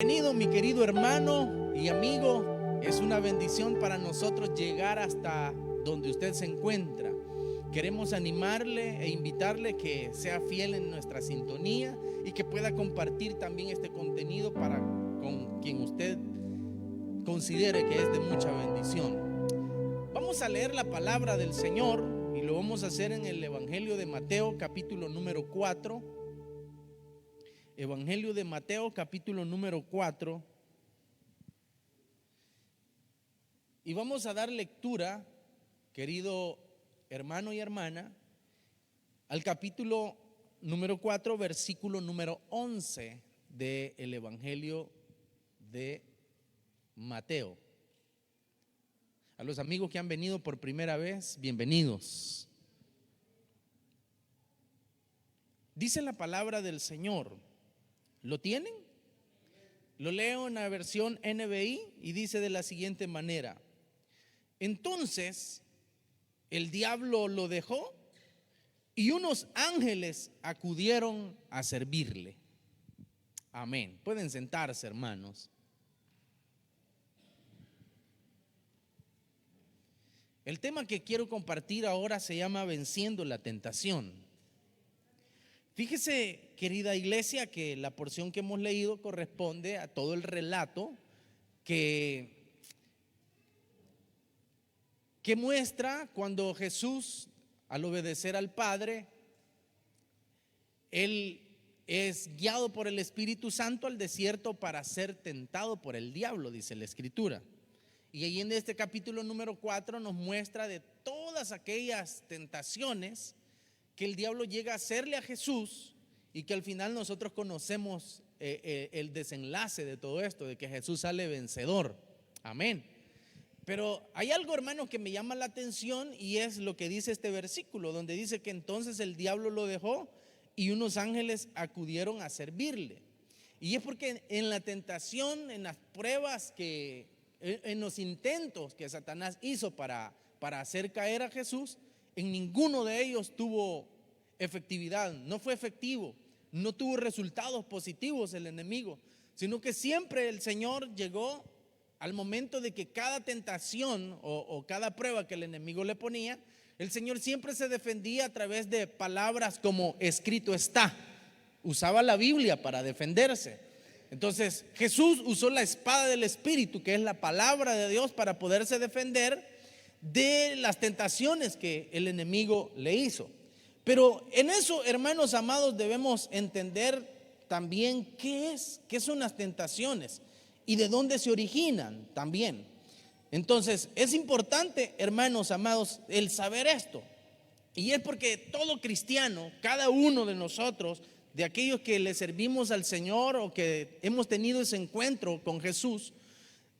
Bienvenido, mi querido hermano y amigo. Es una bendición para nosotros llegar hasta donde usted se encuentra. Queremos animarle e invitarle que sea fiel en nuestra sintonía y que pueda compartir también este contenido con quien usted considere que es de mucha bendición. Vamos a leer la palabra del Señor y lo vamos a hacer en el Evangelio de Mateo, capítulo número 4. Evangelio de Mateo, capítulo número 4. Y vamos a dar lectura, querido hermano y hermana, al capítulo número 4, versículo número 11 del Evangelio de Mateo. A los amigos que han venido por primera vez, bienvenidos. Dice la palabra del Señor. ¿Lo tienen? Lo leo en la versión NBI y dice de la siguiente manera: entonces el diablo lo dejó y unos ángeles acudieron a servirle. Amén. Pueden sentarse, hermanos. El tema que quiero compartir ahora se llama Venciendo la tentación. Fíjese, querida iglesia, que la porción que hemos leído corresponde a todo el relato que muestra cuando Jesús, al obedecer al Padre, Él es guiado por el Espíritu Santo al desierto para ser tentado por el diablo, dice la Escritura. Y ahí en este capítulo número 4 nos muestra de todas aquellas tentaciones que el diablo llega a hacerle a Jesús y que al final nosotros conocemos el desenlace de todo esto, de que Jesús sale vencedor. Amén. Pero hay algo, hermano, que me llama la atención y es lo que dice este versículo, donde dice que entonces el diablo lo dejó y unos ángeles acudieron a servirle. Y es porque en la tentación, en las pruebas en los intentos que Satanás hizo para hacer caer a Jesús, en ninguno de ellos tuvo efectividad, no fue efectivo, no tuvo resultados positivos el enemigo, sino que siempre el Señor llegó al momento de que cada tentación o cada prueba que el enemigo le ponía, el Señor siempre se defendía a través de palabras como escrito está. Usaba la Biblia para defenderse. Entonces Jesús usó la espada del Espíritu, que es la palabra de Dios, para poderse defender de las tentaciones que el enemigo le hizo. Pero en eso, hermanos amados, debemos entender también qué son las tentaciones y de dónde se originan también. Entonces es importante, hermanos amados, el saber esto. Y es porque todo cristiano, cada uno de nosotros, de aquellos que le servimos al Señor o que hemos tenido ese encuentro con Jesús,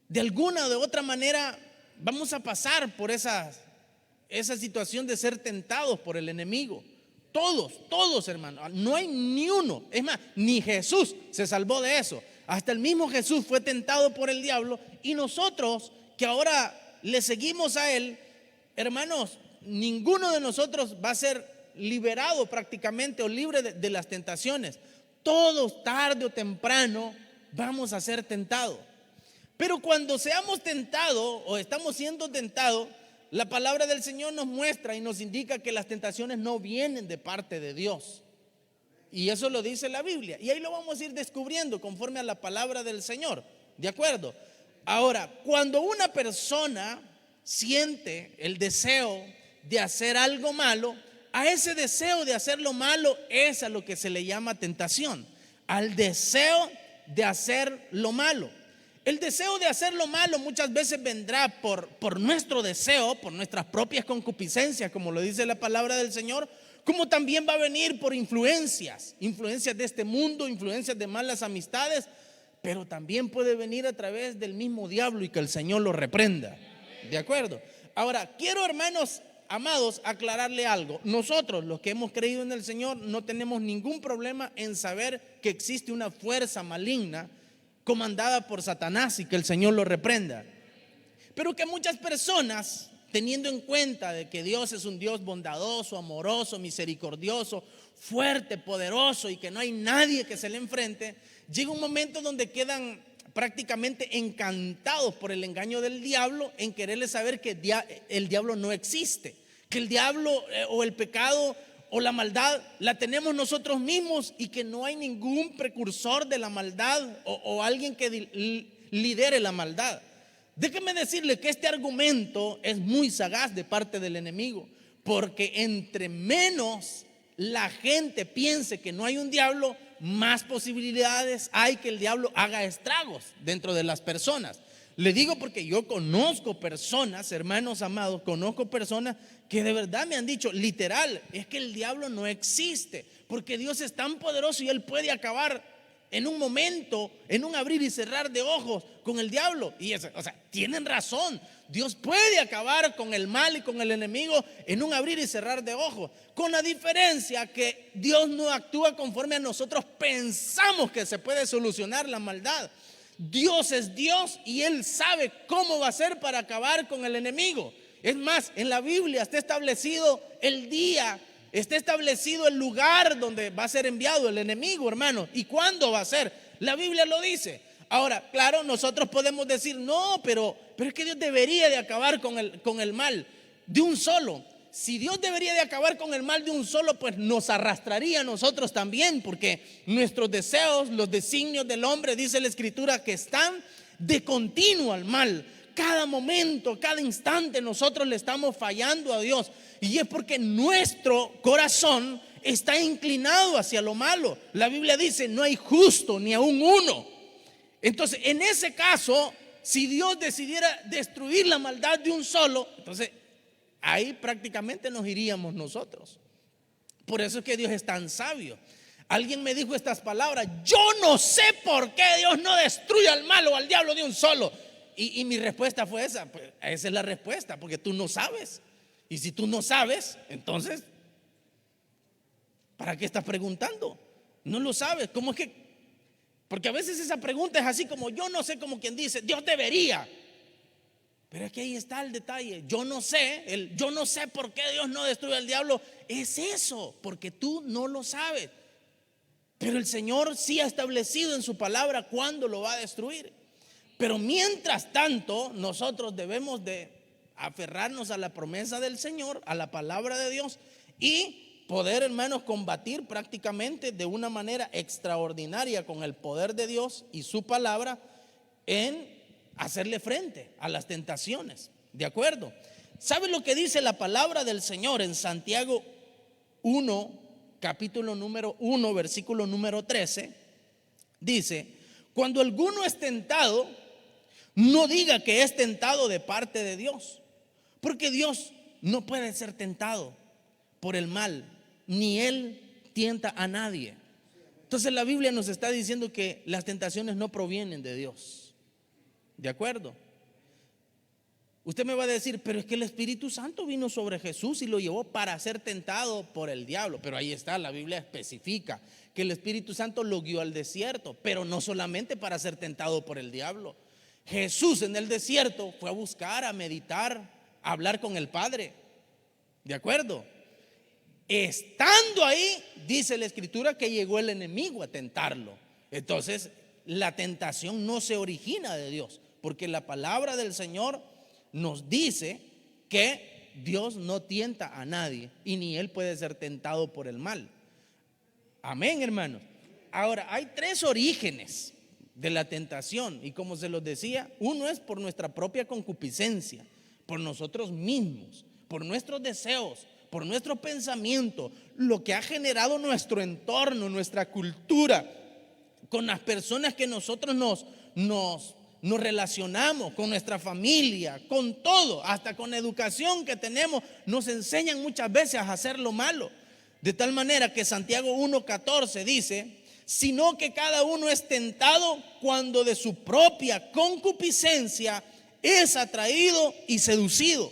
de alguna o de otra manera vamos a pasar por esa situación de ser tentados por el enemigo. Todos, hermanos, no hay ni uno. Es más, ni Jesús se salvó de eso. Hasta el mismo Jesús fue tentado por el diablo. Y nosotros que ahora le seguimos a Él, hermanos, ninguno de nosotros va a ser liberado prácticamente o libre de las tentaciones. Todos, tarde o temprano, vamos a ser tentados. Pero cuando seamos tentados o estamos siendo tentados, la palabra del Señor nos muestra y nos indica que las tentaciones no vienen de parte de Dios. Y eso lo dice la Biblia. Y ahí lo vamos a ir descubriendo conforme a la palabra del Señor. ¿De acuerdo? Ahora, cuando una persona siente el deseo de hacer algo malo, a ese deseo de hacer lo malo es a lo que se le llama tentación. Al deseo de hacer lo malo. El deseo de hacer lo malo muchas veces vendrá por nuestro deseo, por nuestras propias concupiscencias, como lo dice la palabra del Señor, como también va a venir por influencias de este mundo, influencias de malas amistades, pero también puede venir a través del mismo diablo y que el Señor lo reprenda. ¿De acuerdo? Ahora, quiero, hermanos amados, aclararle algo. Nosotros, los que hemos creído en el Señor, no tenemos ningún problema en saber que existe una fuerza maligna comandada por Satanás y que el Señor lo reprenda. Pero que muchas personas, teniendo en cuenta de que Dios es un Dios bondadoso, amoroso, misericordioso, fuerte, poderoso y que no hay nadie que se le enfrente, llega un momento donde quedan prácticamente encantados por el engaño del diablo en quererle saber que el diablo no existe, que el diablo o el pecado o la maldad la tenemos nosotros mismos y que no hay ningún precursor de la maldad o alguien que lidere la maldad. Déjeme decirle que este argumento es muy sagaz de parte del enemigo, porque entre menos la gente piense que no hay un diablo, más posibilidades hay que el diablo haga estragos dentro de las personas. Le digo porque yo conozco personas, hermanos amados, conozco personas que de verdad me han dicho, literal, es que el diablo no existe, porque Dios es tan poderoso y Él puede acabar en un momento, en un abrir y cerrar de ojos con el diablo. Y eso, o sea, tienen razón. Dios puede acabar con el mal y con el enemigo en un abrir y cerrar de ojos, con la diferencia que Dios no actúa conforme a nosotros pensamos que se puede solucionar la maldad. Dios es Dios y Él sabe cómo va a hacer para acabar con el enemigo. Es más, en la Biblia está establecido el día, está establecido el lugar donde va a ser enviado el enemigo, hermano, y cuándo va a ser. La Biblia lo dice. Ahora, claro, nosotros podemos decir, no, pero es que Dios debería de acabar con el mal de un solo. Si Dios debería de acabar con el mal de un solo, pues nos arrastraría a nosotros también, porque nuestros deseos, los designios del hombre, dice la Escritura, que están de continuo al mal. Cada momento, cada instante nosotros le estamos fallando a Dios, y es porque nuestro corazón está inclinado hacia lo malo. La Biblia dice, no hay justo ni aún uno. Entonces, en ese caso, si Dios decidiera destruir la maldad de un solo, entonces ahí prácticamente nos iríamos nosotros. Por eso es que Dios es tan sabio. Alguien me dijo estas palabras: yo no sé por qué Dios no destruye al malo o al diablo de un solo. Y mi respuesta fue esa. Pues esa es la respuesta, porque tú no sabes. Y si tú no sabes, entonces ¿para qué estás preguntando? No lo sabes. ¿Cómo es que? Porque a veces esa pregunta es así como yo no sé, como quien dice Dios debería. Pero es que ahí está el detalle. Yo no sé por qué Dios no destruye al diablo. Es eso, porque tú no lo sabes. Pero el Señor sí ha establecido en su palabra cuándo lo va a destruir. Pero mientras tanto, nosotros debemos de aferrarnos a la promesa del Señor, a la palabra de Dios, y poder, hermanos, combatir prácticamente de una manera extraordinaria con el poder de Dios y su palabra en hacerle frente a las tentaciones. ¿De acuerdo? ¿Sabe lo que dice la palabra del Señor en Santiago 1, capítulo número 1, versículo número 13? Dice: cuando alguno es tentado, no diga que es tentado de parte de Dios, porque Dios no puede ser tentado por el mal, ni Él tienta a nadie. Entonces la Biblia nos está diciendo que las tentaciones no provienen de Dios. ¿De acuerdo? Usted me va a decir, pero es que el Espíritu Santo vino sobre Jesús y lo llevó para ser tentado por el diablo. Pero ahí está, la Biblia especifica que el Espíritu Santo lo guió al desierto, pero no solamente para ser tentado por el diablo. Jesús en el desierto fue a buscar, a meditar, a hablar con el Padre. ¿De acuerdo? Estando ahí, dice la Escritura que llegó el enemigo a tentarlo. Entonces, la tentación no se origina de Dios, porque la palabra del Señor nos dice que Dios no tienta a nadie y ni Él puede ser tentado por el mal. Amén, hermanos. Ahora, hay tres orígenes de la tentación, y como se los decía, uno es por nuestra propia concupiscencia, por nosotros mismos, por nuestros deseos, por nuestro pensamiento, lo que ha generado nuestro entorno, nuestra cultura, con las personas que nosotros nos relacionamos, con nuestra familia, con todo, hasta con la educación que tenemos, nos enseñan muchas veces a hacer lo malo. De tal manera que Santiago 1:14 dice: sino que cada uno es tentado cuando de su propia concupiscencia es atraído y seducido.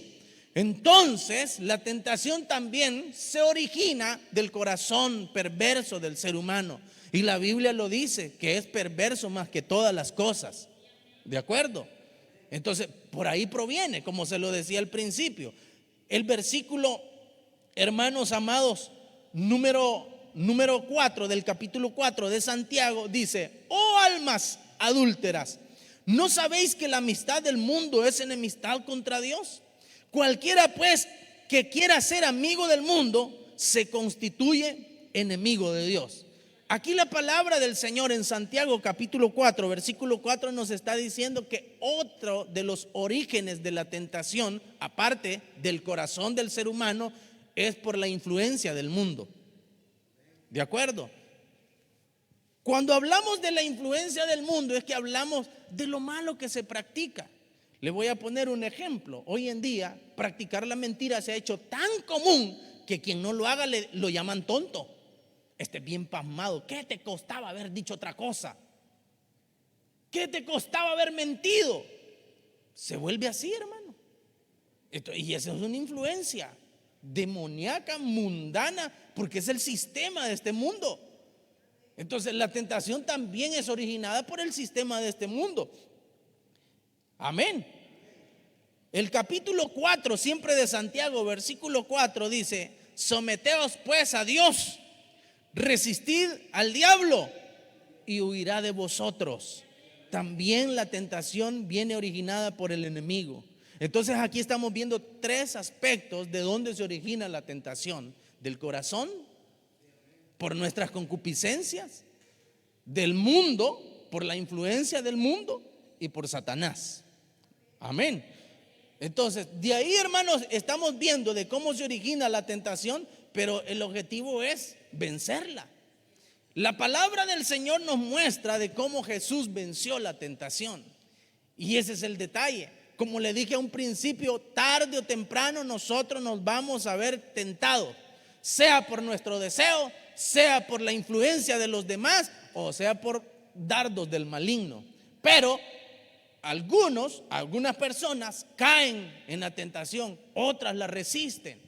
Entonces, la tentación también se origina del corazón perverso del ser humano. Y la Biblia lo dice, que es perverso más que todas las cosas. ¿De acuerdo? Entonces, por ahí proviene, como se lo decía al principio. El versículo, hermanos amados, número 4 del capítulo 4 de Santiago dice: oh almas adúlteras, ¿No sabéis que la amistad del mundo es enemistad contra Dios? Cualquiera pues que quiera ser amigo del mundo se constituye enemigo de Dios. Aquí la palabra del Señor en Santiago capítulo 4, versículo 4 nos está diciendo que otro de los orígenes de la tentación, aparte del corazón del ser humano, es por la influencia del mundo. ¿De acuerdo? Cuando hablamos de la influencia del mundo es que hablamos de lo malo que se practica. Le voy a poner un ejemplo. Hoy en día practicar la mentira se ha hecho tan común que quien no lo haga lo llaman tonto. Bien pasmado. ¿Qué te costaba haber dicho otra cosa? ¿Qué te costaba haber mentido? Se vuelve así, hermano. Y eso es una influencia demoníaca, mundana, porque es el sistema de este mundo. Entonces la tentación también es originada por el sistema de este mundo. Amén. El capítulo 4 siempre de Santiago, versículo 4 dice: someteos pues a Dios, resistid al diablo y huirá de vosotros. También la tentación viene originada por el enemigo. Entonces aquí estamos viendo tres aspectos de dónde se origina la tentación: del corazón, por nuestras concupiscencias, del mundo, por la influencia del mundo, y por Satanás. Amén. Entonces, de ahí, hermanos, estamos viendo de cómo se origina la tentación, pero el objetivo es vencerla. La palabra del Señor nos muestra de cómo Jesús venció la tentación. Y ese es el detalle. Como le dije a un principio, tarde o temprano nosotros nos vamos a ver tentados, sea por nuestro deseo, sea por la influencia de los demás, o sea por dardos del maligno. Pero algunas personas caen en la tentación, otras la resisten.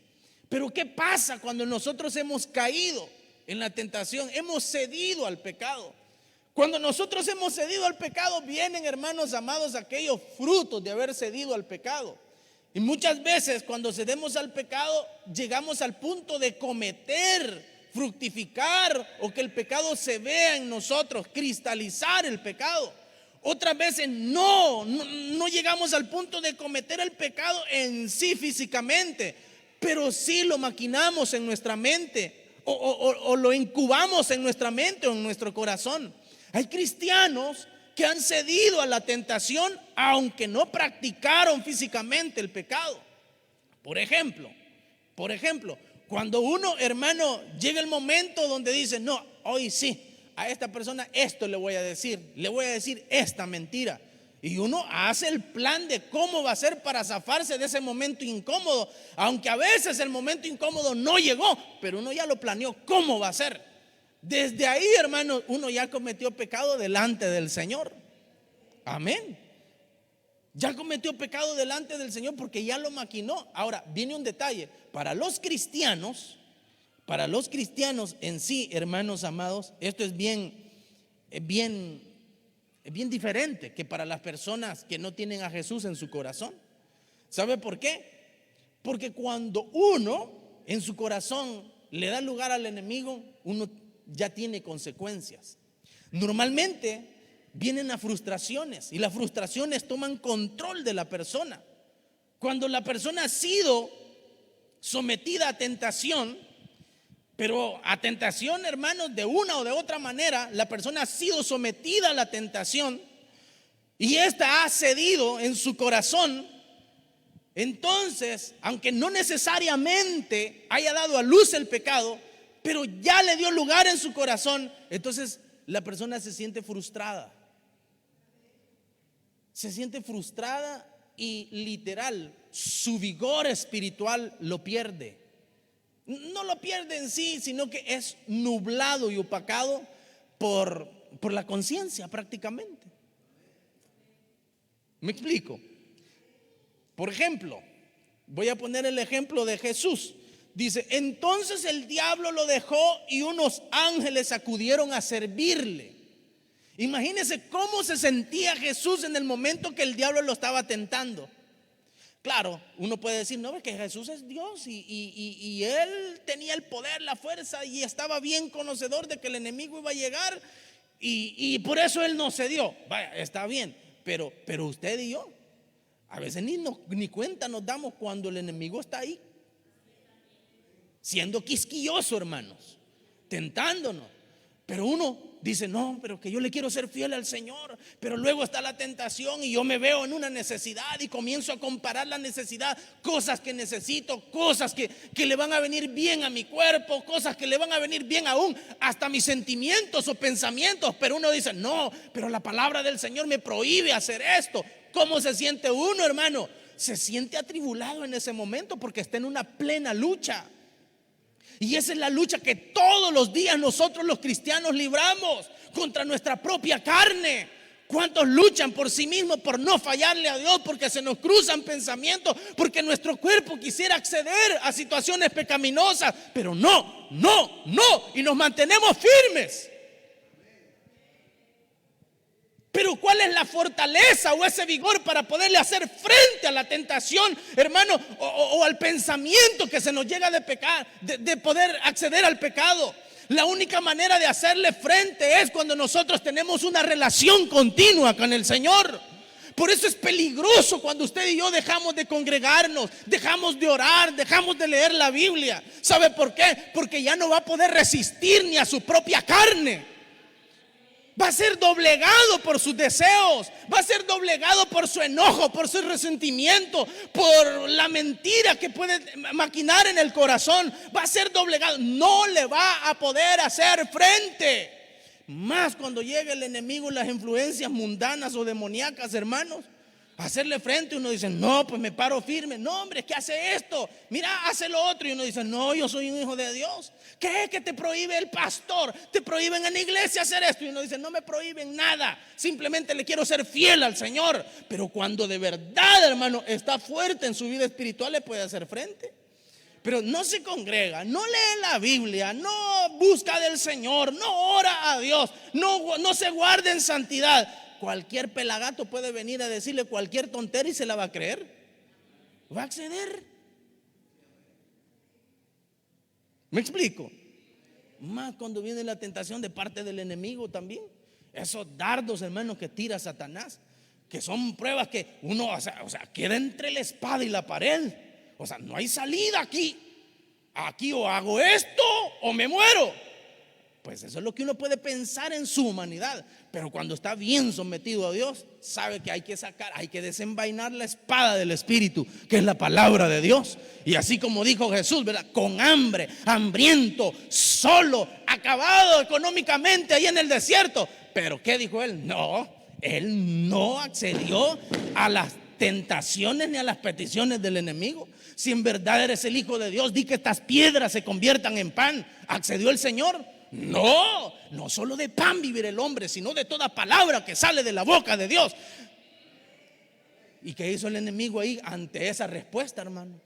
Pero ¿qué pasa cuando nosotros hemos caído en la tentación? Hemos cedido al pecado. Cuando nosotros hemos cedido al pecado, vienen, hermanos amados, aquellos frutos de haber cedido al pecado. Y muchas veces cuando cedemos al pecado, llegamos al punto de cometer, fructificar, o que el pecado se vea en nosotros, cristalizar el pecado. Otras veces no llegamos al punto de cometer el pecado en sí físicamente, pero sí lo maquinamos en nuestra mente, o lo incubamos en nuestra mente o en nuestro corazón. Hay cristianos que han cedido a la tentación aunque no practicaron físicamente el pecado. Por ejemplo, cuando uno, hermano, llega el momento donde dice: no, hoy sí, a esta persona esto le voy a decir esta mentira. Y uno hace el plan de cómo va a ser para zafarse de ese momento incómodo, aunque a veces el momento incómodo no llegó, pero uno ya lo planeó cómo va a ser. Desde ahí, hermano, uno ya cometió pecado delante del Señor. Amén. Ya cometió pecado delante del Señor porque ya lo maquinó. Ahora viene un detalle: para los cristianos en sí, hermanos amados, esto es bien diferente que para las personas que no tienen a Jesús en su corazón. ¿Sabe por qué? Porque cuando uno en su corazón le da lugar al enemigo, uno ya tiene consecuencias. Normalmente vienen las frustraciones, y las frustraciones toman control de la persona. Cuando la persona ha sido sometida a tentación, pero a tentación, hermanos, de una o de otra manera, la persona ha sido sometida a la tentación y ésta ha cedido en su corazón. Entonces, aunque no necesariamente haya dado a luz el pecado, pero ya le dio lugar en su corazón, entonces la persona se siente frustrada. Se siente frustrada y literal, su vigor espiritual lo pierde. No lo pierde en sí, sino que es nublado y opacado por la conciencia prácticamente. ¿Me explico? Por ejemplo, voy a poner el ejemplo de Jesús. Dice: entonces el diablo lo dejó y unos ángeles acudieron a servirle. Imagínense cómo se sentía Jesús en el momento que el diablo lo estaba tentando. Claro, uno puede decir: no, es que Jesús es Dios y Él tenía el poder, la fuerza, y estaba bien conocedor de que el enemigo iba a llegar y por eso Él no cedió. Vaya, está bien, Pero usted y yo, a veces ni cuenta nos damos cuando el enemigo está ahí, siendo quisquilloso, hermanos, tentándonos. Pero uno dice, no, pero que yo le quiero ser fiel al Señor. Pero luego está la tentación y yo me veo en una necesidad y comienzo a comparar la necesidad, cosas que necesito, cosas que le van a venir bien a mi cuerpo, cosas que le van a venir bien aún hasta mis sentimientos o pensamientos. Pero uno dice, no, pero la palabra del Señor me prohíbe hacer esto. ¿Cómo se siente uno, hermano? Se siente atribulado en ese momento porque está en una plena lucha. Y esa es la lucha que todos los días nosotros los cristianos libramos contra nuestra propia carne. ¿Cuántos luchan por sí mismos por no fallarle a Dios? Porque se nos cruzan pensamientos, porque nuestro cuerpo quisiera acceder a situaciones pecaminosas, pero no, y nos mantenemos firmes. Pero ¿cuál es la fortaleza o ese vigor para poderle hacer frente a la tentación, hermano, o al pensamiento que se nos llega de pecar, de poder acceder al pecado? La única manera de hacerle frente es cuando nosotros tenemos una relación continua con el Señor. Por eso es peligroso cuando usted y yo dejamos de congregarnos, dejamos de orar, dejamos de leer la Biblia. ¿Sabe por qué? Porque ya no va a poder resistir ni a su propia carne. Va a ser doblegado por sus deseos, va a ser doblegado por su enojo, por su resentimiento, por la mentira que puede maquinar en el corazón. Va a ser doblegado, no le va a poder hacer frente. Más cuando llegue el enemigo y las influencias mundanas o demoníacas, hermanos, hacerle frente. Uno dice, no, pues me paro firme. No, hombre, es que hace esto, mira, hace lo otro. Y uno dice, no, yo soy un hijo de Dios. ¿Qué es que te prohíbe el pastor? Te prohíben en la iglesia hacer esto. Y uno dice, no me prohíben nada, simplemente le quiero ser fiel al Señor. Pero cuando de verdad, hermano, está fuerte en su vida espiritual, le puede hacer frente. Pero no se congrega, no lee la Biblia, no busca del Señor, no ora a Dios, no se guarda en santidad. Cualquier pelagato puede venir a decirle cualquier tontería y se la va a creer. Va a acceder. ¿Me explico? Más cuando viene la tentación de parte del enemigo también. Esos dardos, hermanos, que tira Satanás, que son pruebas que uno, o sea, queda entre la espada y la pared. O sea, no hay salida aquí. Aquí o hago esto o me muero. Pues eso es lo que uno puede pensar en su humanidad. Pero cuando está bien sometido a Dios, sabe que hay que sacar, hay que desenvainar la espada del Espíritu, que es la palabra de Dios. Y así como dijo Jesús, ¿verdad? Con hambre, hambriento, solo, acabado económicamente ahí en el desierto. Pero ¿qué dijo él? No, él no accedió a las tentaciones ni a las peticiones del enemigo. Si en verdad eres el Hijo de Dios, di que estas piedras se conviertan en pan. ¿Accedió el Señor? No, no solo de pan vivirá el hombre, sino de toda palabra que sale de la boca de Dios. ¿Y qué hizo el enemigo ahí ante esa respuesta, hermano?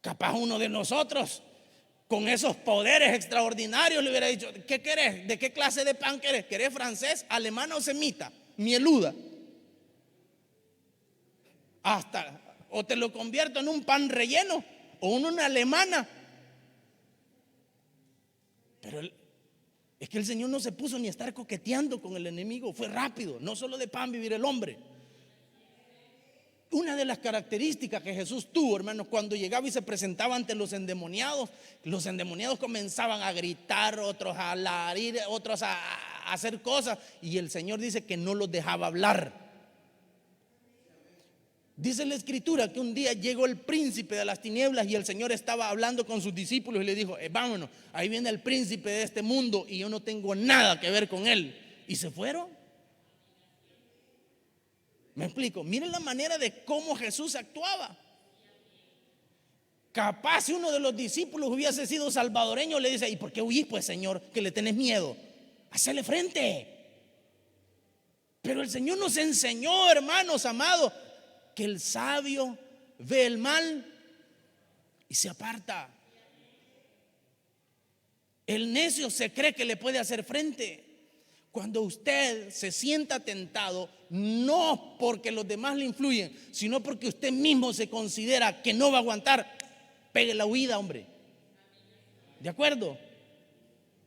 Capaz uno de nosotros con esos poderes extraordinarios le hubiera dicho, ¿qué querés? ¿De qué clase de pan querés? ¿Querés francés, alemán o semita? Mieluda. Hasta o te lo convierto en un pan relleno o en una alemana. Pero es que el Señor no se puso ni a estar coqueteando con el enemigo. Fue rápido, no solo de pan vivir el hombre. Una de las características que Jesús tuvo, hermanos, cuando llegaba y se presentaba ante los endemoniados comenzaban a gritar, otros a alarir, otros a hacer cosas. Y el Señor dice que no los dejaba hablar. Dice la Escritura que un día llegó el príncipe de las tinieblas y el Señor estaba hablando con sus discípulos y le dijo, vámonos, ahí viene el príncipe de este mundo y yo no tengo nada que ver con él. Y se fueron. ¿Me explico? Miren la manera de cómo Jesús actuaba. Capaz si uno de los discípulos hubiese sido salvadoreño, le dice, ¿y por qué huís, pues, Señor? Que le tenés miedo. Hacele frente. Pero el Señor nos enseñó, hermanos amados, que el sabio ve el mal y se aparta. El necio se cree que le puede hacer frente. Cuando usted se sienta tentado, no porque los demás le influyen, sino porque usted mismo se considera que no va a aguantar, pegue la huida, hombre. ¿De acuerdo?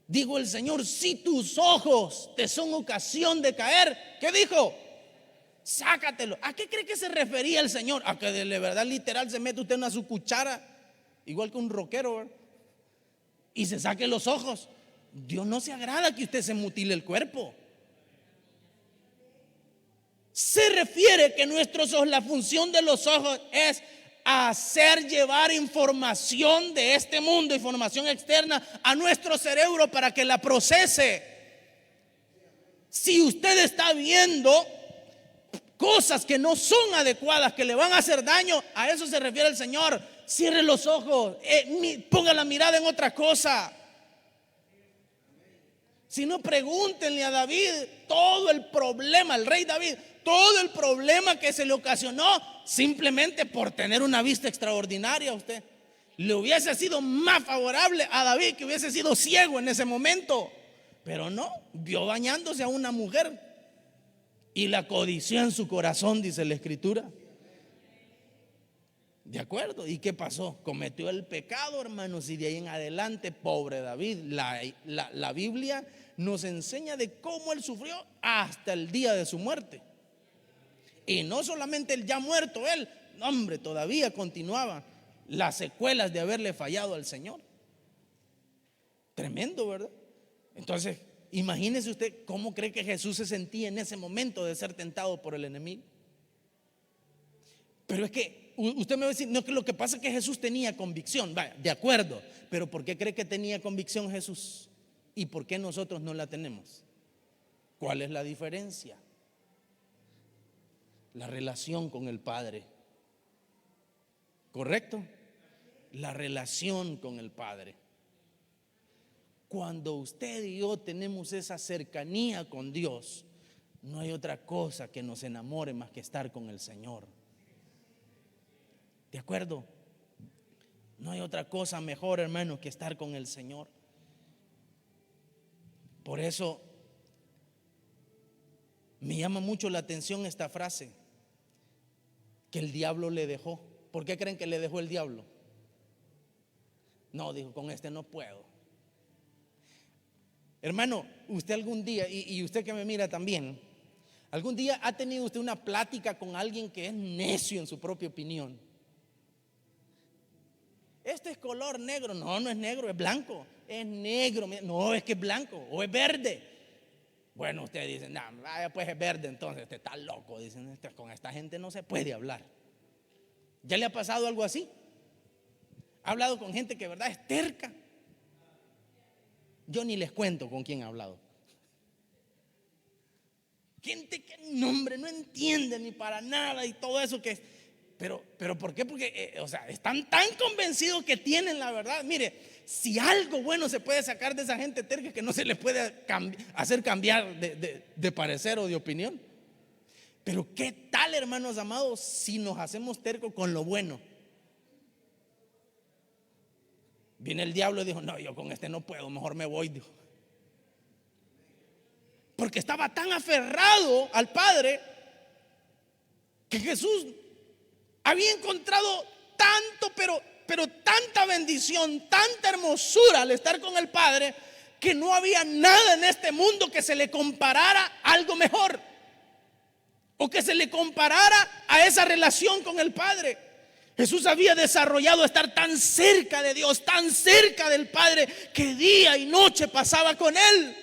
Dijo el Señor, si tus ojos te son ocasión de caer, ¿qué dijo? sácatelo. ¿A qué cree que se refería el Señor? A que de verdad literal se mete usted una su cuchara, igual que un rockero, ¿verdad? Y se saque los ojos. Dios no se agrada que usted se mutile el cuerpo. Se refiere que nuestros ojos, la función de los ojos es hacer llevar información de este mundo, información externa a nuestro cerebro para que la procese. Si usted está viendo cosas que no son adecuadas, que le van a hacer daño, a eso se refiere el Señor. Cierre los ojos, ponga la mirada en otra cosa. Si no, pregúntenle a David todo el problema, el rey David, todo el problema que se le ocasionó simplemente por tener una vista extraordinaria a usted. Le hubiese sido más favorable a David que hubiese sido ciego en ese momento, pero no, vio bañándose a una mujer y la codició en su corazón, dice la Escritura. ¿De acuerdo? ¿Y qué pasó? Cometió el pecado, hermanos, y de ahí en adelante, pobre David. La Biblia nos enseña de cómo él sufrió hasta el día de su muerte. Y no solamente el ya muerto él, no, hombre, todavía continuaban las secuelas de haberle fallado al Señor. Tremendo, ¿verdad? Entonces, imagínese usted cómo cree que Jesús se sentía en ese momento de ser tentado por el enemigo. Pero es que usted me va a decir, no, que lo que pasa es que Jesús tenía convicción. Vaya, de acuerdo, pero ¿por qué cree que tenía convicción Jesús? ¿Y por qué nosotros no la tenemos? ¿Cuál es la diferencia? La relación con el Padre. ¿Correcto? La relación con el Padre. Cuando usted y yo tenemos esa cercanía con Dios, no hay otra cosa que nos enamore más que estar con el Señor. ¿De acuerdo? No hay otra cosa mejor, hermano, que estar con el Señor. Por eso me llama mucho la atención esta frase que el diablo le dejó. ¿Por qué creen que le dejó el diablo? No, dijo, con este no puedo. Hermano, usted algún día, y usted que me mira también, algún día ha tenido usted una plática con alguien que es necio en su propia opinión. Este es color negro. No, no es negro, es blanco. Es negro. No, es que es blanco o es verde. Bueno, ustedes dicen, no, pues es verde, entonces usted está loco. Dicen, con esta gente no se puede hablar. ¿Ya le ha pasado algo así? ¿Ha hablado con gente que verdad es terca? Yo ni les cuento con quién he hablado. Gente que nombre no entiende ni para nada y todo eso que es. Pero ¿por qué? Porque están tan convencidos que tienen la verdad. Mire, si algo bueno se puede sacar de esa gente terca, que no se les puede hacer cambiar de parecer o de opinión. Pero ¿qué tal, hermanos amados, si nos hacemos tercos con lo bueno? Viene el diablo y dijo, no, yo con este no puedo, mejor me voy, dijo. Porque estaba tan aferrado al Padre que Jesús había encontrado tanto, pero tanta bendición, tanta hermosura al estar con el Padre, que no había nada en este mundo que se le comparara a algo mejor, o que se le comparara a esa relación con el Padre. Jesús había desarrollado estar tan cerca de Dios, tan cerca del Padre, que día y noche pasaba con Él.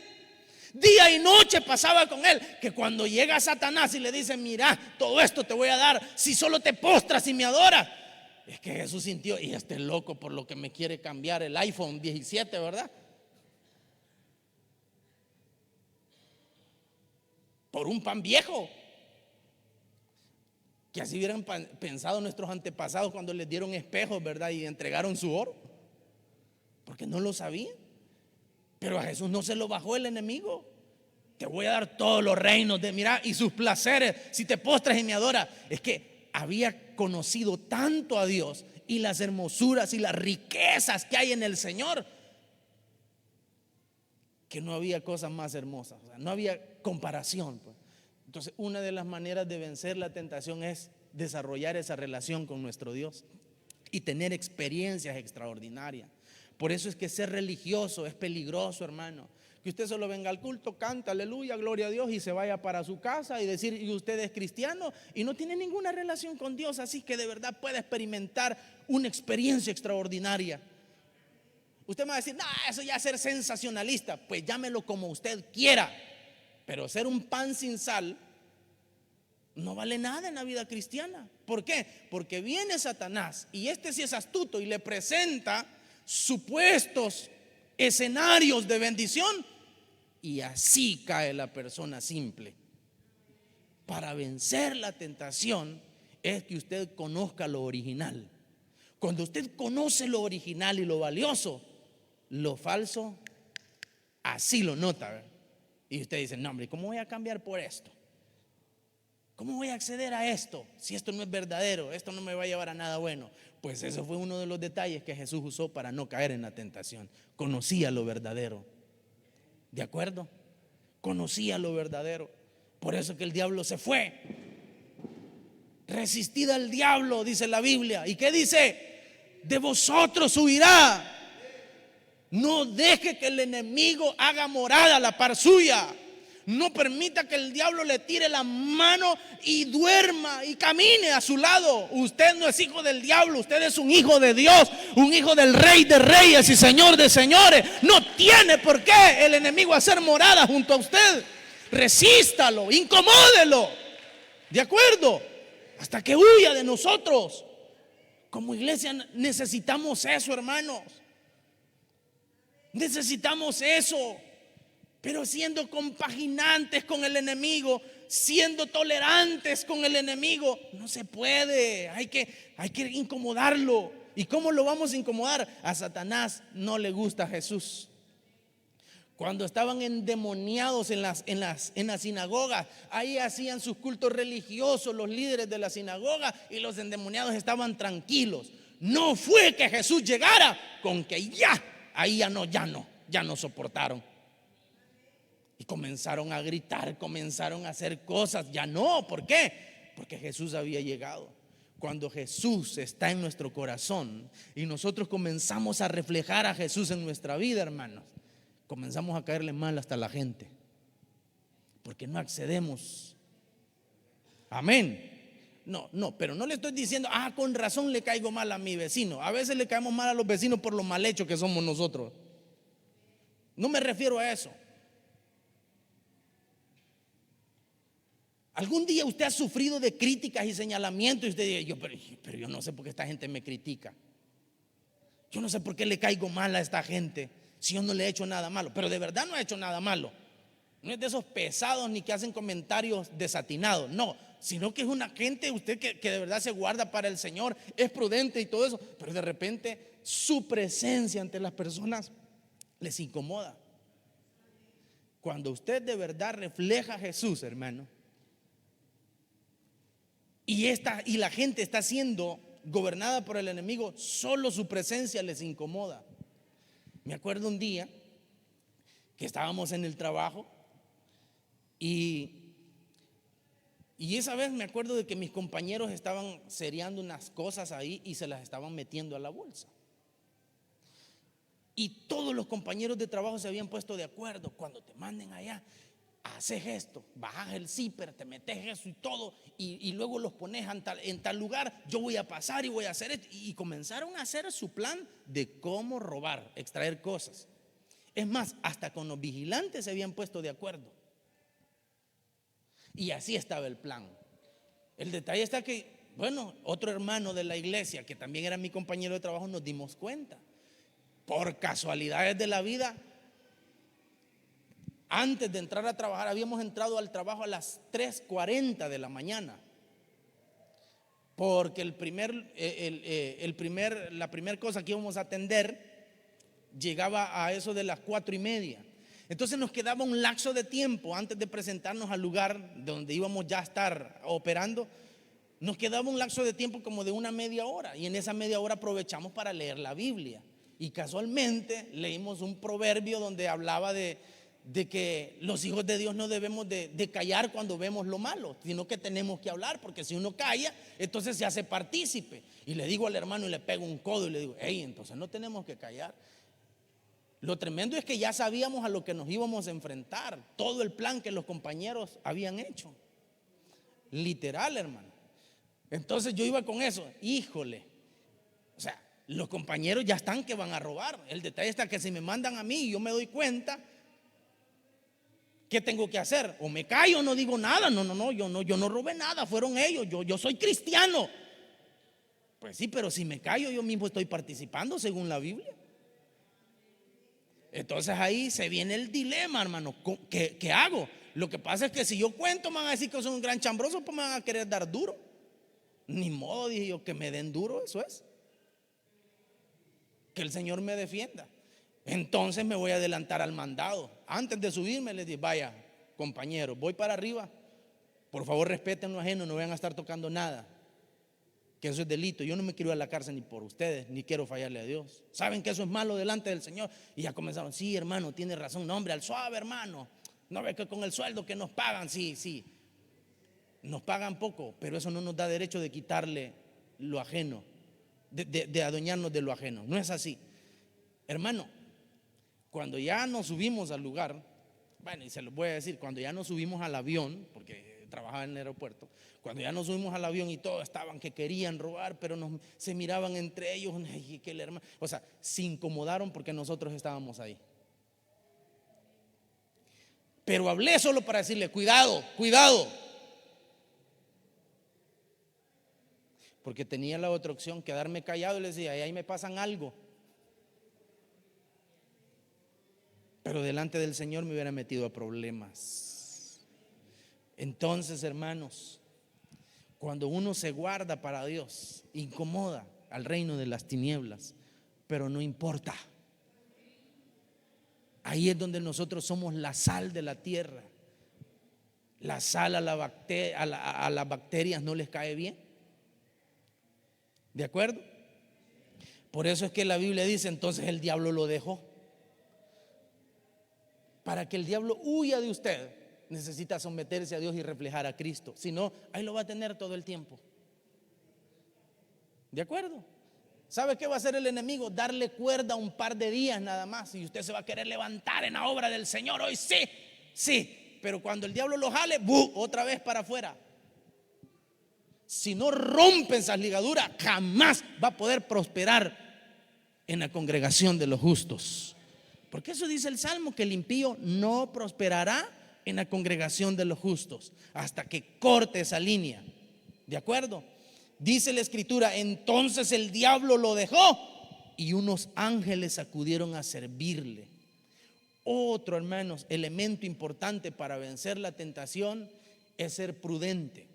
Día y noche pasaba con Él, que cuando llega Satanás y le dice, mira, todo esto te voy a dar si solo te postras y me adoras. Es que Jesús sintió, y este loco por lo que me quiere cambiar el iPhone 17, ¿verdad? Por un pan viejo. Que así hubieran pensado nuestros antepasados cuando les dieron espejos, ¿verdad? Y entregaron su oro, porque no lo sabían. Pero a Jesús no se lo bajó el enemigo. Te voy a dar todos los reinos de, mira, y sus placeres si te postras y me adoras. Es que había conocido tanto a Dios y las hermosuras y las riquezas que hay en el Señor, que no había cosas más hermosas. O sea, no había comparación, pues. Entonces, una de las maneras de vencer la tentación es desarrollar esa relación con nuestro Dios y tener experiencias extraordinarias. Por eso es que ser religioso es peligroso, hermano, Que usted solo venga al culto, canta, aleluya, gloria a Dios, y se vaya para su casa y decir, y usted es cristiano y no tiene ninguna relación con Dios, así que de verdad puede experimentar una experiencia extraordinaria. Usted me va a decir, no, eso ya es ser sensacionalista. Pues llámelo como usted quiera, pero ser un pan sin sal no vale nada en la vida cristiana. ¿Por qué? Porque viene Satanás, y este sí es astuto, y le presenta supuestos escenarios de bendición, y así cae la persona simple. Para vencer la tentación es que usted conozca lo original. Cuando usted conoce lo original y lo valioso, lo falso así lo nota, ¿verdad? Y usted dice, no hombre, ¿cómo voy a cambiar por esto? ¿Cómo voy a acceder a esto si esto no es verdadero? Esto no me va a llevar a nada bueno. Pues eso fue uno de los detalles que Jesús usó para no caer en la tentación. Conocía lo verdadero. ¿De acuerdo? Conocía lo verdadero. Por eso que el diablo se fue. Resistid al diablo, dice la Biblia. ¿Y qué dice? De vosotros huirá. No deje que el enemigo haga morada a la par suya. No permita que el diablo le tire la mano y duerma y camine a su lado. Usted no es hijo del diablo, usted es un hijo de Dios, un hijo del Rey de Reyes y Señor de Señores. No tiene por qué el enemigo hacer morada junto a usted. Resístalo, incomódelo. ¿De acuerdo? Hasta que huya de nosotros. Como iglesia necesitamos eso, hermanos. Necesitamos eso. Pero siendo compaginantes con el enemigo, siendo tolerantes con el enemigo, no se puede. Hay que incomodarlo. ¿Y cómo lo vamos a incomodar? A Satanás no le gusta Jesús. Cuando estaban endemoniados en las sinagogas, ahí hacían sus cultos religiosos los líderes de la sinagoga, y los endemoniados estaban tranquilos. No fue que Jesús llegara con que ahí ya no soportaron. Y comenzaron a gritar, comenzaron a hacer cosas. Ya no, ¿por qué? Porque Jesús había llegado. Cuando Jesús está en nuestro corazón y nosotros comenzamos a reflejar a Jesús en nuestra vida, hermanos, comenzamos a caerle mal hasta a la gente, porque no accedemos. Amén. No, pero no le estoy diciendo, con razón le caigo mal a mi vecino. A veces le caemos mal a los vecinos por lo mal hecho que somos nosotros. No me refiero a eso. Algún día usted ha sufrido de críticas y señalamientos y usted dice, pero yo no sé por qué esta gente me critica. Yo no sé por qué le caigo mal a esta gente si yo no le he hecho nada malo. Pero de verdad no he hecho nada malo. No es de esos pesados ni que hacen comentarios desatinados. No, sino que es una gente usted que de verdad se guarda para el Señor, es prudente y todo eso. Pero de repente su presencia ante las personas les incomoda. Cuando usted de verdad refleja a Jesús, hermano, y la gente está siendo gobernada por el enemigo, solo su presencia les incomoda. Me acuerdo un día que estábamos en el trabajo y esa vez me acuerdo de que mis compañeros estaban seriando unas cosas ahí y se las estaban metiendo a la bolsa. Y todos los compañeros de trabajo se habían puesto de acuerdo: cuando te manden allá, haces esto, bajas el zipper, te metes eso y todo, y luego los pones en tal lugar. Yo voy a pasar y voy a hacer esto. Y comenzaron a hacer su plan de cómo robar, extraer cosas. Es más, hasta con los vigilantes se habían puesto de acuerdo. Y así estaba el plan. El detalle está que, otro hermano de la iglesia, que también era mi compañero de trabajo, nos dimos cuenta. Por casualidades de la vida, antes de entrar a trabajar, habíamos entrado al trabajo a las 3:40 de la mañana, porque la primera cosa que íbamos a atender llegaba a eso de las 4:30. Entonces nos quedaba un lapso de tiempo antes de presentarnos al lugar donde íbamos ya a estar operando. Nos quedaba un lapso de tiempo como de una media hora, y en esa media hora aprovechamos para leer la Biblia. Y casualmente leímos un proverbio donde hablaba de que los hijos de Dios no debemos de callar cuando vemos lo malo, sino que tenemos que hablar, porque si uno calla, entonces se hace partícipe. Y le digo al hermano y le pego un codo y le digo: entonces no tenemos que callar. Lo tremendo es que ya sabíamos a lo que nos íbamos a enfrentar, todo el plan que los compañeros habían hecho. Literal, hermano. Entonces yo iba con eso, híjole. O sea, los compañeros ya están que van a robar. El detalle está que si me mandan a mí y yo me doy cuenta, ¿qué tengo que hacer? O me callo, no digo nada. No, yo no robé nada, fueron ellos. Yo soy cristiano. Pues sí, pero si me callo, yo mismo estoy participando según la Biblia. Entonces ahí se viene el dilema, hermano. ¿Qué hago? Lo que pasa es que si yo cuento, me van a decir que soy un gran chambroso, pues me van a querer dar duro. Ni modo, dije yo, que me den duro, eso es. Que el Señor me defienda. Entonces me voy a adelantar al mandado. Antes de subirme les dije, vaya, compañeros, voy para arriba. Por favor, respeten lo ajeno, no vayan a estar tocando nada, que eso es delito. Yo no me quiero ir a la cárcel ni por ustedes, ni quiero fallarle a Dios. Saben que eso es malo delante del Señor. Y ya comenzaron, sí, hermano, tiene razón. No, hombre, al suave, hermano. No ve que con el sueldo que nos pagan, sí, nos pagan poco, pero eso no nos da derecho de quitarle lo ajeno, de adueñarnos de lo ajeno. No es así, hermano. Cuando ya nos subimos al lugar, bueno, y se los voy a decir, cuando ya nos subimos al avión, porque trabajaba en el aeropuerto, cuando ya nos subimos al avión y todos estaban que querían robar, pero se miraban entre ellos, que el hermano, o sea, se incomodaron porque nosotros estábamos ahí. Pero hablé solo para decirle, cuidado, cuidado. Porque tenía la otra opción, quedarme callado y les decía, ahí me pasan algo. Pero delante del Señor me hubiera metido a problemas. Entonces, hermanos, cuando uno se guarda para Dios, incomoda al reino de las tinieblas, pero no importa. Ahí es donde nosotros somos la sal de la tierra. La sal a las bacterias no les cae bien. ¿De acuerdo? Por eso es que la Biblia dice, entonces el diablo lo dejó. Para que el diablo huya de usted, necesita someterse a Dios y reflejar a Cristo. Si no, ahí lo va a tener todo el tiempo. ¿De acuerdo? ¿Sabe qué va a hacer el enemigo? Darle cuerda un par de días nada más, y usted se va a querer levantar en la obra del Señor. Hoy sí, pero cuando el diablo lo jale, otra vez para afuera. Si no rompe esas ligaduras, jamás va a poder prosperar en la congregación de los justos. Porque eso dice el Salmo, que el impío no prosperará en la congregación de los justos hasta que corte esa línea. ¿De acuerdo? Dice la Escritura, entonces el diablo lo dejó y unos ángeles acudieron a servirle. Otro, hermanos, elemento importante para vencer la tentación es ser prudente.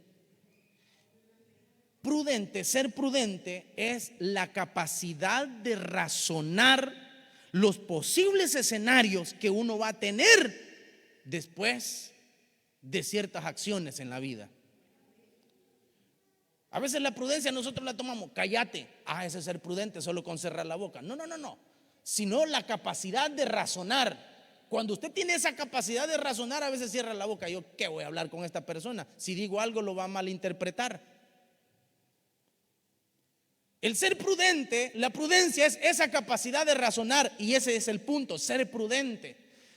Ser prudente es la capacidad de razonar los posibles escenarios que uno va a tener después de ciertas acciones en la vida. A veces la prudencia nosotros la tomamos, cállate, ese es ser prudente solo con cerrar la boca. No, sino la capacidad de razonar. Cuando usted tiene esa capacidad de razonar, a veces cierra la boca. Yo, ¿qué voy a hablar con esta persona? Si digo algo lo va a malinterpretar. El ser prudente, la prudencia es esa capacidad de razonar, y ese es el punto, ser prudente.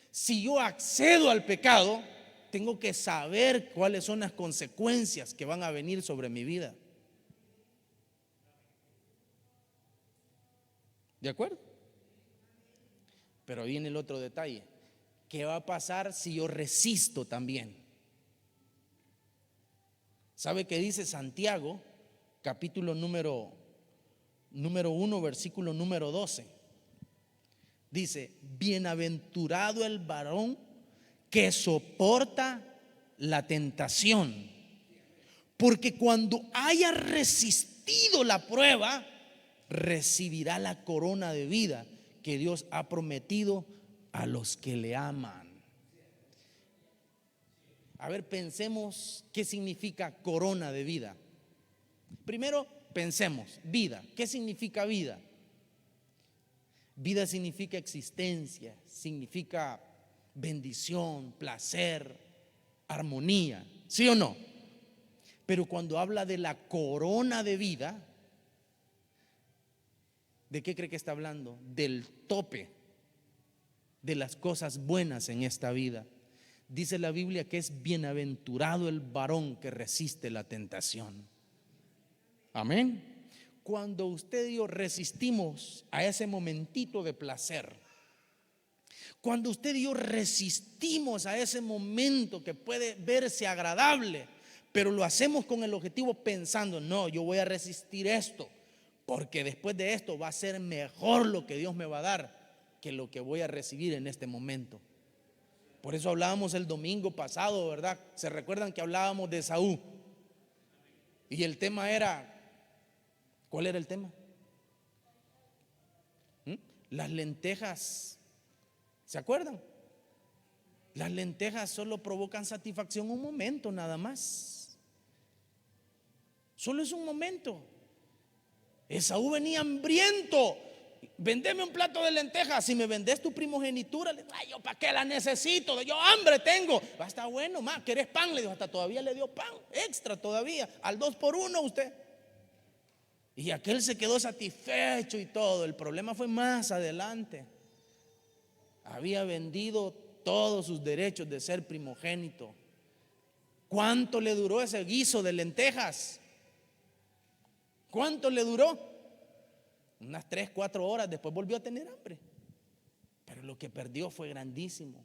Si yo accedo al pecado, tengo que saber cuáles son las consecuencias que van a venir sobre mi vida. ¿De acuerdo? Pero viene el otro detalle. ¿Qué va a pasar si yo resisto también? ¿Sabe qué dice Santiago, capítulo número 1, versículo número 12? Dice, bienaventurado el varón que soporta la tentación, porque cuando haya resistido la prueba, recibirá la corona de vida que Dios ha prometido a los que le aman. A ver, pensemos qué significa corona de vida. Primero, pensemos, vida. ¿Qué significa vida? Vida significa existencia, significa bendición, placer, armonía, ¿sí o no? Pero cuando habla de la corona de vida, ¿de qué cree que está hablando? Del tope. de las cosas buenas en esta vida. Dice la Biblia que es bienaventurado el varón que resiste la tentación. Amén. Cuando usted y yo resistimos a ese momentito de placer, cuando usted y yo resistimos a ese momento que puede verse agradable, pero lo hacemos con el objetivo pensando, no, yo voy a resistir esto, porque después de esto va a ser mejor lo que Dios me va a dar que lo que voy a recibir en este momento. Por eso hablábamos el domingo pasado, ¿verdad? ¿Se recuerdan que hablábamos de Esaú? Y el tema era, ¿cuál era el tema? Las lentejas, ¿se acuerdan? Las lentejas solo provocan satisfacción un momento nada más. Solo es un momento. Esaú venía hambriento. Vendeme un plato de lentejas. Si me vendes tu primogenitura, le digo, ay, yo para qué la necesito, yo hambre tengo. Va, está bueno, ma, ¿querés pan? Le digo, hasta todavía le dio pan extra todavía, al 2 por 1 usted. Y aquel se quedó satisfecho y todo. El problema fue más adelante. Había vendido todos sus derechos de ser primogénito. ¿Cuánto le duró ese guiso de lentejas? ¿Cuánto le duró? Unas 3, 4 horas. Después volvió a tener hambre. Pero lo que perdió fue grandísimo.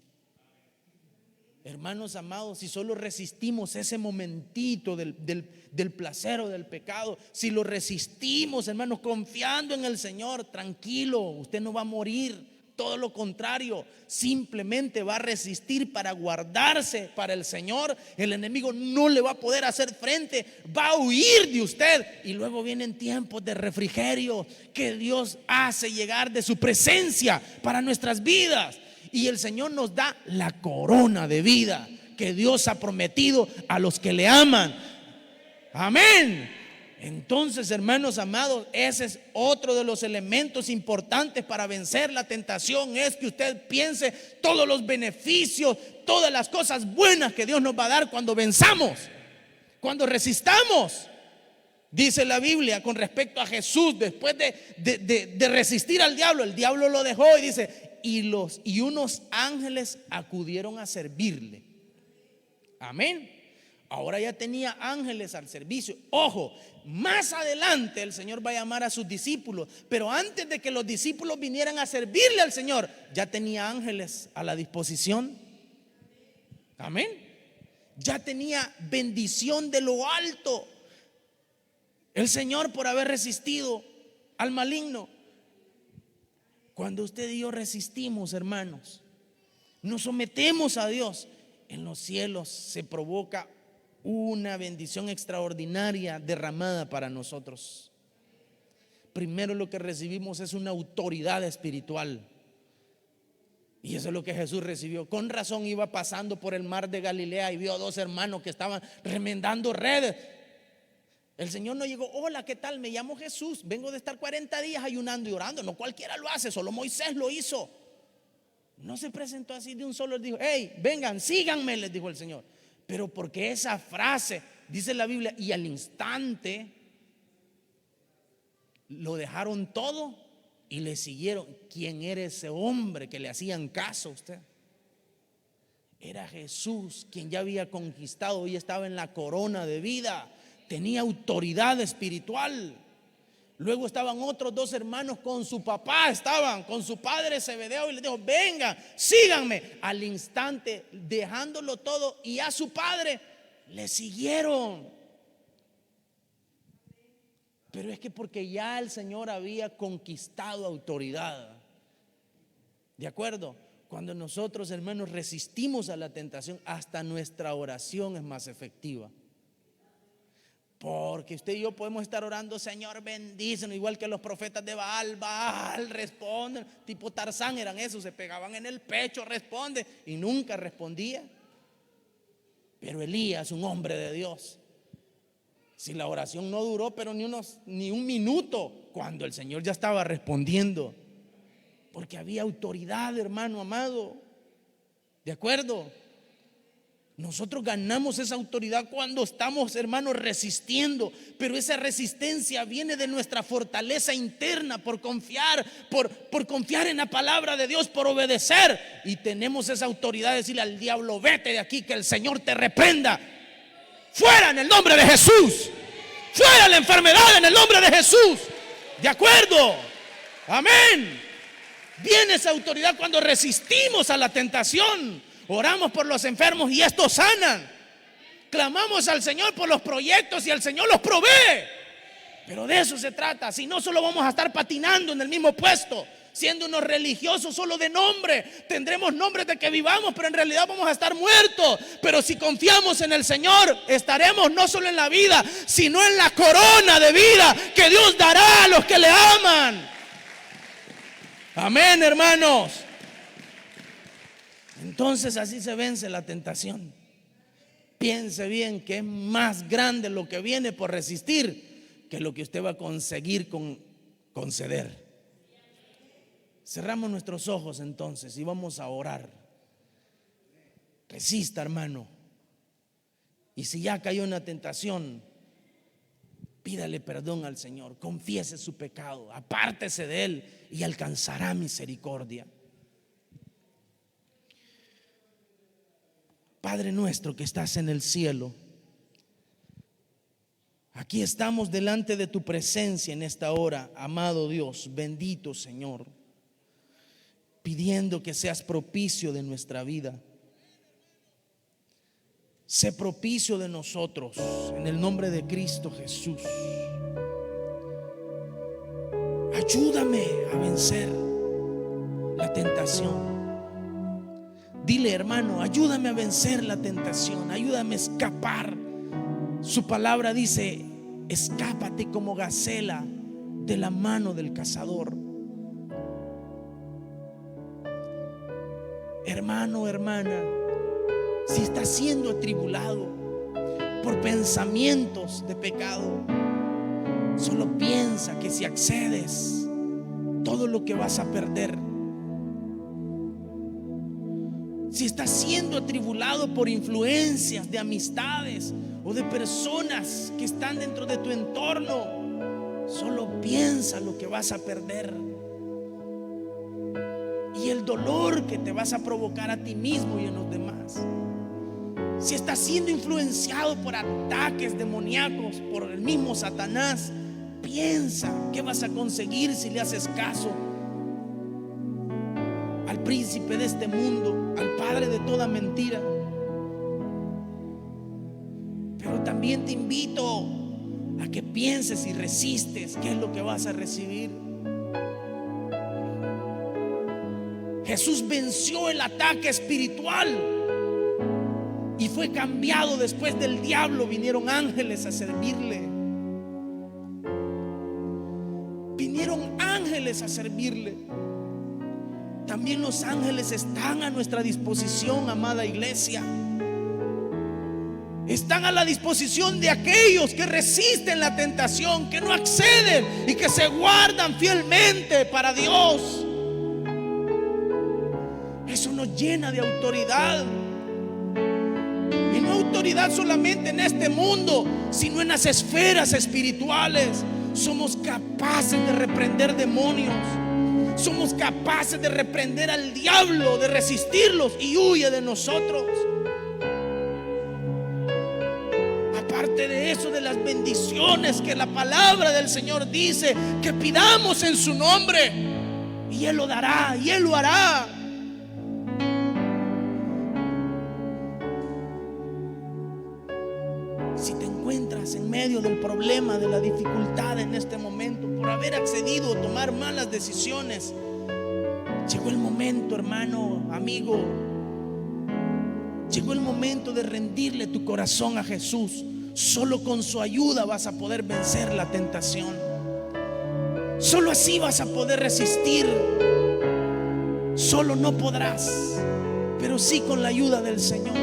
Hermanos amados, si solo resistimos ese momentito del placer o del pecado, si lo resistimos, hermanos, confiando en el Señor, tranquilo, usted no va a morir. Todo lo contrario, simplemente va a resistir para guardarse para el Señor. El enemigo no le va a poder hacer frente, va a huir de usted. Y luego vienen tiempos de refrigerio que Dios hace llegar de su presencia para nuestras vidas. Y el Señor nos da la corona de vida que Dios ha prometido a los que le aman. Amén. Entonces, hermanos amados, ese es otro de los elementos importantes para vencer la tentación. Es que usted piense todos los beneficios, todas las cosas buenas que Dios nos va a dar cuando venzamos, cuando resistamos. Dice la Biblia con respecto a Jesús, después de resistir al diablo, el diablo lo dejó y dice, y unos ángeles acudieron a servirle. Amén. Ahora ya tenía ángeles al servicio. Ojo, más adelante el Señor va a llamar a sus discípulos, pero antes de que los discípulos vinieran a servirle al Señor, ya tenía ángeles a la disposición. Amén. Ya tenía bendición de lo alto el Señor por haber resistido al maligno. Cuando usted y yo resistimos, hermanos, nos sometemos a Dios, en los cielos se provoca una bendición extraordinaria derramada para nosotros. Primero lo que recibimos es una autoridad espiritual. Y eso es lo que Jesús recibió. Con razón iba pasando por el mar de Galilea y vio a 2 hermanos que estaban remendando redes. El Señor no llegó, hola, ¿qué tal? Me llamo Jesús, vengo de estar 40 días ayunando y orando. No cualquiera lo hace, solo Moisés lo hizo. No se presentó así de un solo, dijo, hey, vengan, síganme, les dijo el Señor. Pero porque esa frase, dice la Biblia, y al instante lo dejaron todo y le siguieron. ¿Quién era ese hombre que le hacían caso a usted? Era Jesús, quien ya había conquistado y estaba en la corona de vida. Tenía autoridad espiritual. Luego estaban otros 2 hermanos con su papá, estaban con su padre Zebedeo, y les dijo, vengan, síganme. Al instante, dejándolo todo y a su padre, le siguieron. Pero es que porque ya el Señor había conquistado autoridad. ¿De acuerdo? Cuando nosotros, hermanos, resistimos a la tentación, hasta nuestra oración es más efectiva. Porque usted y yo podemos estar orando, Señor, bendícenos, igual que los profetas de Baal. Baal, responden, tipo Tarzán eran esos, se pegaban en el pecho, responde, y nunca respondía. Pero Elías, un hombre de Dios, si la oración no duró, pero ni un minuto, cuando el Señor ya estaba respondiendo, porque había autoridad, hermano amado. ¿De acuerdo? Nosotros ganamos esa autoridad cuando estamos, hermanos, resistiendo, pero esa resistencia viene de nuestra fortaleza interna por confiar, por confiar en la palabra de Dios, por obedecer, y tenemos esa autoridad de decirle al diablo: vete de aquí, que el Señor te reprenda. Fuera en el nombre de Jesús. Fuera la enfermedad en el nombre de Jesús. ¿De acuerdo? Amén. Viene esa autoridad cuando resistimos a la tentación. Oramos por los enfermos y estos sanan. Clamamos al Señor por los proyectos y el Señor los provee. Pero de eso se trata. Si no, solo vamos a estar patinando en el mismo puesto, siendo unos religiosos solo de nombre. Tendremos nombres de que vivamos, pero en realidad vamos a estar muertos. Pero si confiamos en el Señor, estaremos no solo en la vida, sino en la corona de vida que Dios dará a los que le aman. Amén, hermanos. Entonces así se vence la tentación. Piense bien que es más grande lo que viene por resistir que lo que usted va a conseguir con conceder. Cerramos nuestros ojos entonces y vamos a orar. Resista, hermano. Y si ya cayó en la tentación, pídale perdón al Señor, confiese su pecado, apártese de él y alcanzará misericordia. Padre nuestro que estás en el cielo, aquí estamos delante de tu presencia en esta hora, amado Dios, bendito Señor, pidiendo que seas propicio de nuestra vida. Sé propicio de nosotros en el nombre de Cristo Jesús. Ayúdame a vencer la tentación. Dile, hermano, ayúdame a vencer la tentación, ayúdame a escapar. Su palabra dice: escápate como gacela de la mano del cazador. Hermano, hermana, si estás siendo atribulado por pensamientos de pecado, solo piensa que si accedes, todo lo que vas a perder. Si estás siendo atribulado por influencias de amistades o de personas que están dentro de tu entorno, solo piensa lo que vas a perder y el dolor que te vas a provocar a ti mismo y a los demás. Si estás siendo influenciado por ataques demoníacos por el mismo Satanás, piensa qué vas a conseguir si le haces caso al príncipe de este mundo, al padre de toda mentira. Pero también te invito a que pienses y resistes qué es lo que vas a recibir. Jesús venció el ataque espiritual y fue cambiado. Después del diablo vinieron ángeles a servirle. Vinieron ángeles a servirle. También los ángeles están a nuestra disposición, amada iglesia. Están a la disposición de aquellos que resisten la tentación, que no acceden y que se guardan fielmente para Dios. Eso nos llena de autoridad. Y no autoridad solamente en este mundo, sino en las esferas espirituales. Somos capaces de reprender demonios. Somos capaces de reprender al diablo, de resistirlos, y huye de nosotros. Aparte de eso, de las bendiciones que la palabra del Señor dice que pidamos en su nombre, y Él lo dará y Él lo hará. Si te encuentras en medio del problema, de la dificultad en este momento, por haber accedido a tomar malas decisiones, llegó el momento, hermano, amigo, llegó el momento de rendirle tu corazón a Jesús. Solo con su ayuda vas a poder vencer la tentación. Solo así vas a poder resistir. Solo no podrás, pero sí con la ayuda del Señor.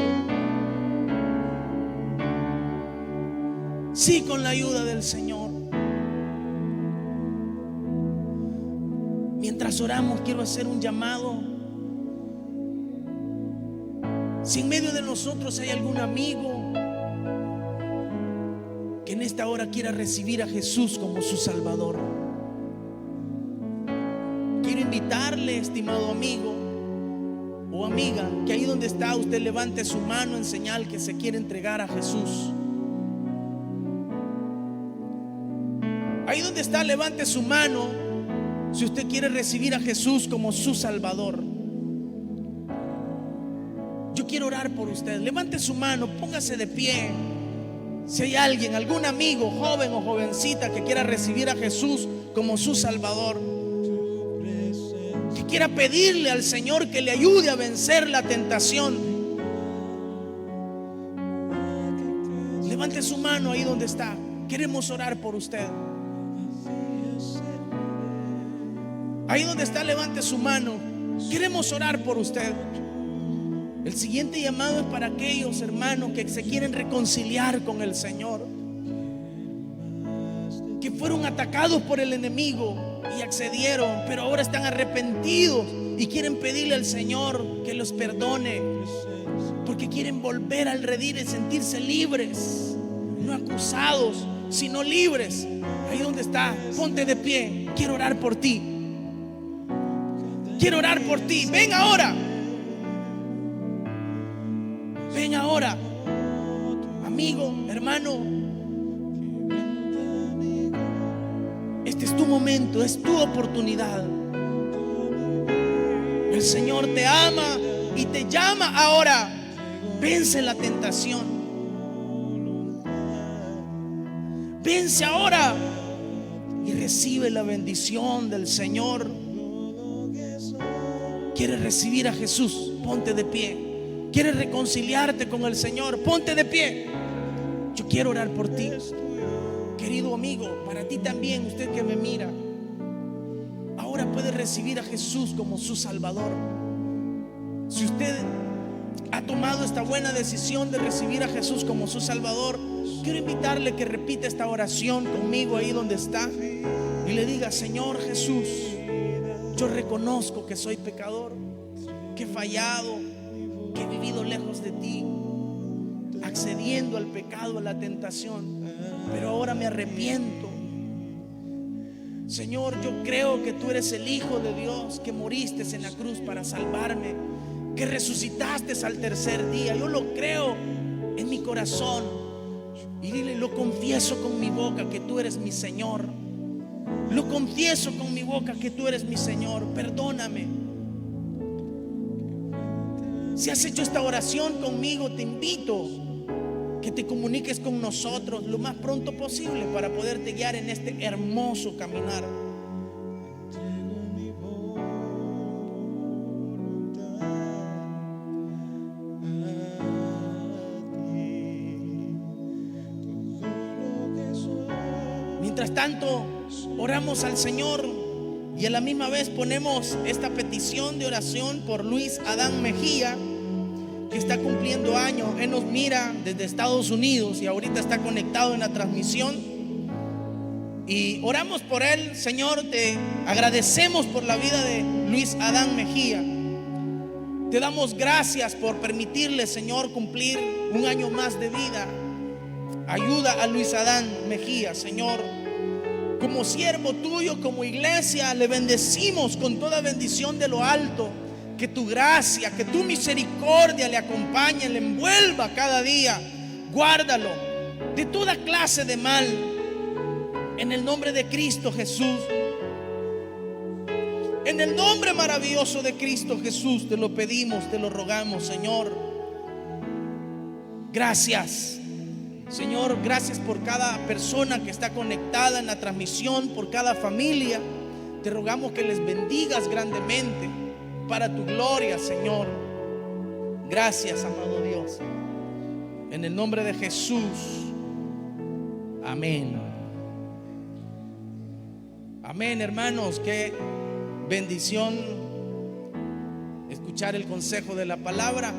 Sí, con la ayuda del Señor. Mientras oramos, quiero hacer un llamado Si en medio de nosotros hay algún amigo que en esta hora quiera recibir a Jesús como su Salvador, quiero invitarle, estimado amigo o amiga, que ahí donde está usted levante su mano en señal que se quiere entregar a Jesús. Ahí donde está, levante su mano si usted quiere recibir a Jesús como su Salvador. Yo quiero orar por usted. Levante su mano, póngase de pie. Si hay alguien, algún amigo, joven o jovencita que quiera recibir a Jesús como su Salvador, que quiera pedirle al Señor que le ayude a vencer la tentación, levante su mano ahí donde está. Queremos orar por usted. Ahí donde está, levante su mano. Queremos orar por usted. El siguiente llamado es para aquellos hermanos que se quieren reconciliar con el Señor, que fueron atacados por el enemigo y accedieron, pero ahora están arrepentidos y quieren pedirle al Señor que los perdone, porque quieren volver al redil y sentirse libres, no acusados, sino libres. Ahí donde está, ponte de pie. Quiero orar por ti. Quiero orar por ti. Ven ahora. Ven ahora, amigo, hermano. Este es tu momento, es tu oportunidad. El Señor te ama y te llama ahora. Vence la tentación. Vence ahora y recibe la bendición del Señor. ¿Quieres recibir a Jesús? Ponte de pie. ¿Quieres reconciliarte con el Señor? Ponte de pie. Yo quiero orar por ti, querido amigo. Para ti también, usted que me mira, ahora puede recibir a Jesús como su Salvador. Si usted ha tomado esta buena decisión de recibir a Jesús como su Salvador, quiero invitarle que repita esta oración conmigo ahí donde está y le diga: Señor Jesús, yo reconozco que soy pecador, que he fallado, que he vivido lejos de ti, accediendo al pecado, a la tentación, pero ahora me arrepiento. Señor, yo creo que tú eres el Hijo de Dios, que moriste en la cruz para salvarme, que resucitaste al tercer día. Yo lo creo en mi corazón y dile: lo confieso con mi boca que tú eres mi Señor. Lo confieso con mi boca que tú eres mi Señor. Perdóname. Si has hecho esta oración conmigo, te invito que te comuniques con nosotros lo más pronto posible para poderte guiar en este hermoso caminar. Mientras tanto, oramos al Señor y a la misma vez ponemos esta petición de oración por Luis Adán Mejía, que está cumpliendo años. Él nos mira desde Estados Unidos y ahorita está conectado en la transmisión. Y oramos por él. Señor, te agradecemos por la vida de Luis Adán Mejía. Te damos gracias por permitirle, Señor, cumplir un año más de vida. Ayuda a Luis Adán Mejía, Señor. Como siervo tuyo, como iglesia, le bendecimos con toda bendición de lo alto. Que tu gracia, que tu misericordia le acompañe, le envuelva cada día. Guárdalo de toda clase de mal. En el nombre de Cristo Jesús. En el nombre maravilloso de Cristo Jesús te lo pedimos, te lo rogamos, Señor. Gracias, Señor, gracias por cada persona que está conectada en la transmisión, por cada familia. Te rogamos que les bendigas grandemente para tu gloria, Señor. Gracias, amado Dios. En el nombre de Jesús. Amén. Amén, hermanos. Qué bendición escuchar el consejo de la palabra.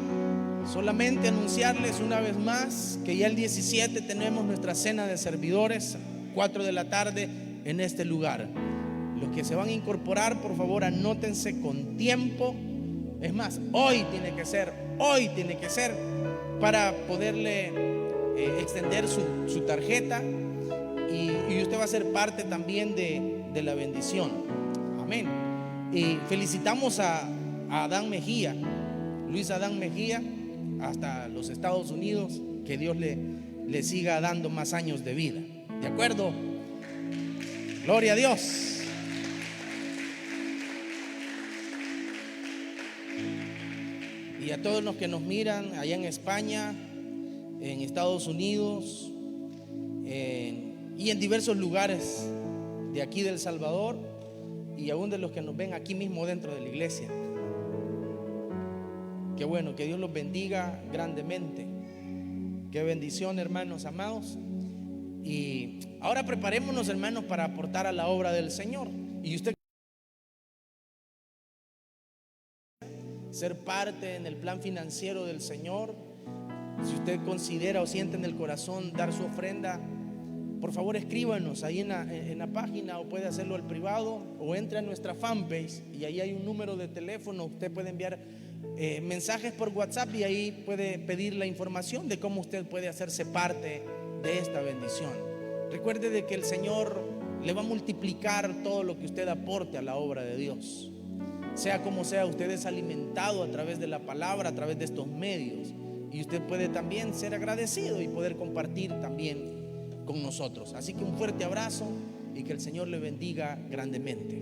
Solamente anunciarles una vez más que ya el 17 tenemos nuestra cena de servidores, 4 de la tarde en este lugar. Los que se van a incorporar, por favor, anótense con tiempo. Es más, hoy tiene que ser Hoy tiene que ser para poderle extender su tarjeta y usted va a ser parte también de la bendición. Amén. Y felicitamos a Adán Mejía, Luis Adán Mejía, hasta los Estados Unidos. Que Dios le siga dando más años de vida. ¿De acuerdo? Gloria a Dios. Y a todos los que nos miran allá en España, en Estados Unidos, y en diversos lugares de aquí de El Salvador, y aún de los que nos ven aquí mismo dentro de la iglesia. Qué bueno, que Dios los bendiga grandemente. Qué bendición, hermanos amados. Y ahora preparémonos, hermanos, para aportar a la obra del Señor. Y usted ser parte en el plan financiero del Señor. Si usted considera o siente en el corazón dar su ofrenda, por favor escríbanos ahí en la página, o puede hacerlo al privado, o entre a nuestra fanpage y ahí hay un número de teléfono. Usted puede enviar mensajes por WhatsApp y ahí puede pedir la información de cómo usted puede hacerse parte de esta bendición. Recuerde de que el Señor le va a multiplicar todo lo que usted aporte a la obra de Dios. Sea como sea, usted es alimentado a través de la palabra, a través de estos medios, y usted puede también ser agradecido y poder compartir también con nosotros. Así que un fuerte abrazo y que el Señor le bendiga grandemente.